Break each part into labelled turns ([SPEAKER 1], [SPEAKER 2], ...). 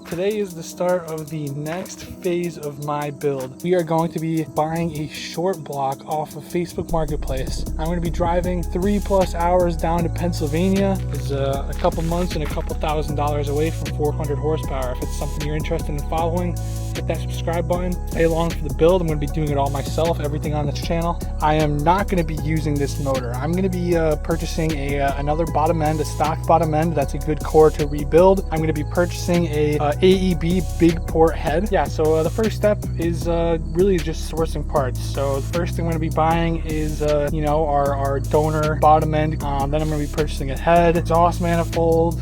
[SPEAKER 1] Today is the start of the next phase of my build. We are going to be buying a short block off of Facebook Marketplace. I'm going to be driving 3+ hours down to Pennsylvania. It's a couple months and a couple $1,000s away from 400 horsepower. If it's something you're interested in following, hit that subscribe button. Stay along for the build. I'm going to be doing it all myself, everything on this channel. I am not going to be using this motor. I'm going to be purchasing another bottom end, a stock bottom end. That's a good core to rebuild. I'm going to be purchasing a AEB big port head. Yeah, so the first step is really just sourcing parts. So the first thing I'm going to be buying is our donor bottom end. Then I'm going to be purchasing a head, exhaust manifold,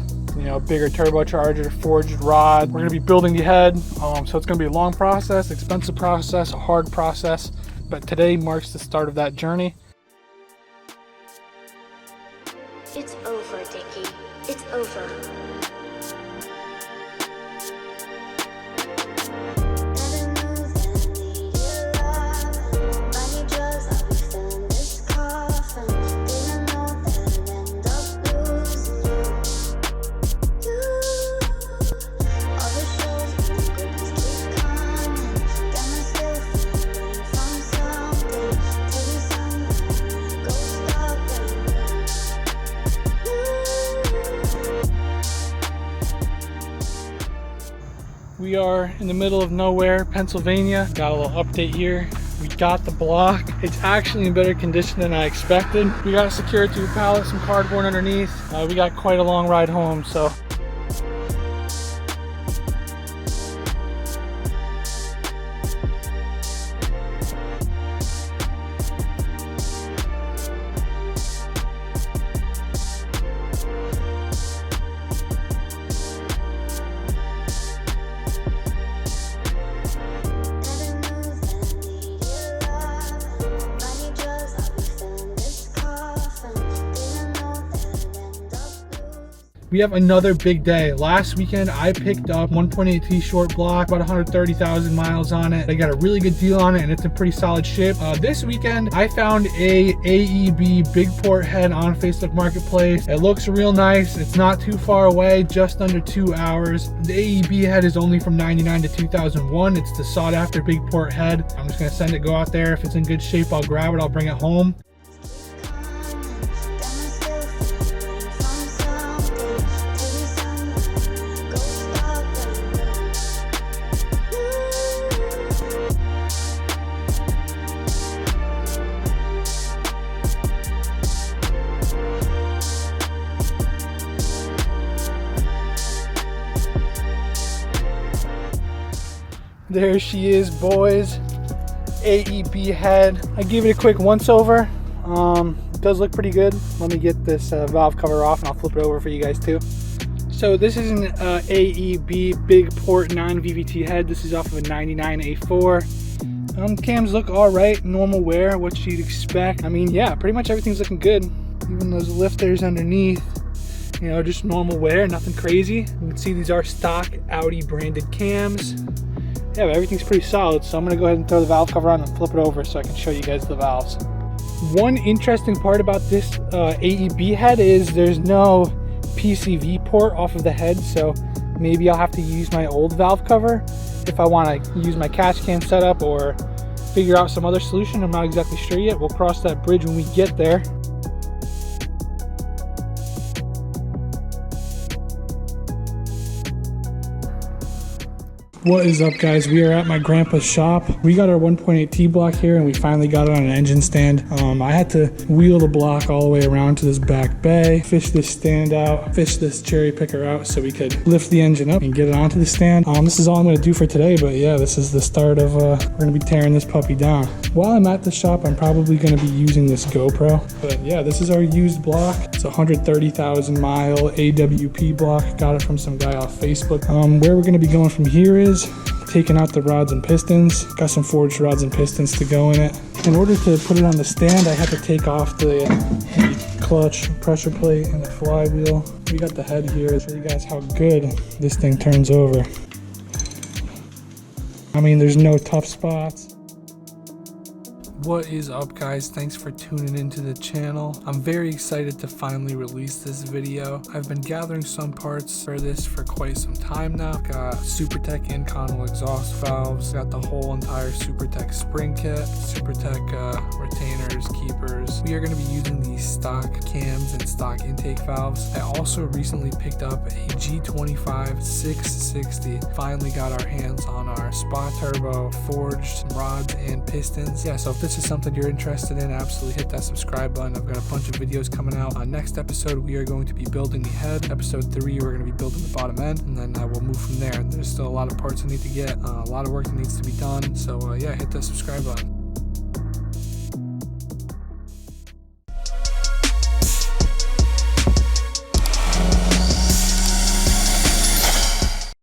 [SPEAKER 1] bigger turbocharger, forged rod. We're going to be building the head, so it's going to be a long process, expensive process, a hard process, but today marks the start of that journey.
[SPEAKER 2] It's over, Dickie. It's over.
[SPEAKER 1] We are in the middle of nowhere, Pennsylvania. Got a little update here. We got the block. It's actually in better condition than I expected. We got it secured to a pallet, some cardboard underneath. We got quite a long ride home, so. We have another big day. Last weekend, I picked up 1.8 T short block, about 130,000 miles on it. I got a really good deal on it and it's in pretty solid shape. This weekend, I found a AEB big port head on Facebook Marketplace. It looks real nice. It's not too far away, just under 2 hours. The AEB head is only from 99 to 2001. It's the sought after big port head. I'm just gonna send it, go out there. If it's in good shape, I'll grab it, I'll bring it home. There she is, boys. AEB head. I gave it a quick once over. It does look pretty good. Let me get this valve cover off and I'll flip it over for you guys too. So this is an AEB big port non-VVT head. This is off of a 99 A4. Cams look all right, normal wear, what you'd expect. I mean, yeah, pretty much everything's looking good. Even those lifters underneath, just normal wear, nothing crazy. You can see these are stock Audi branded cams. Yeah, but everything's pretty solid, so I'm gonna go ahead and throw the valve cover on and flip it over so I can show you guys the valves. One interesting part about this AEB head is there's no PCV port off of the head, so maybe I'll have to use my old valve cover if I want to use my catch can setup or figure out some other solution. I'm not exactly sure yet. We'll cross that bridge when we get there. What is up, guys? We are at my grandpa's shop. We got our 1.8 T block here and we finally got it on an engine stand. I had to wheel the block all the way around to this back bay, fish this stand out, fish this cherry picker out so we could lift the engine up and get it onto the stand. This is all I'm gonna do for today, but yeah, this is the start of, we're gonna be tearing this puppy down. While I'm at the shop, I'm probably gonna be using this GoPro, but yeah, this is our used block. It's a 130,000 mile AWP block. Got it from some guy off Facebook. Where we're gonna be going from here is taking out the rods and pistons. Got some forged rods and pistons to go in it. In order to put it on the stand, I had to take off the clutch, pressure plate, and the flywheel. We got the head here to show you guys how good this thing turns over. I mean, there's no tough spots. What is up, guys? Thanks for tuning into the channel. I'm very excited to finally release this video. I've been gathering some parts for this for quite some time now. Got Supertech incontinent exhaust valves, got the whole entire Supertech spring kit, Supertech retainers, keepers. We are going to be using these stock cams and stock intake valves. I also recently picked up a G25 660. Finally got our hands on our spot turbo, forged rods and pistons. Yeah, so if this is something you're interested in, absolutely hit that subscribe button. I've got a bunch of videos coming out. Next episode, we are going to be building the head. Episode 3, we're going to be building the bottom end, and then we'll move from there. There's still a lot of parts I need to get, a lot of work that needs to be done. So yeah, hit that subscribe button.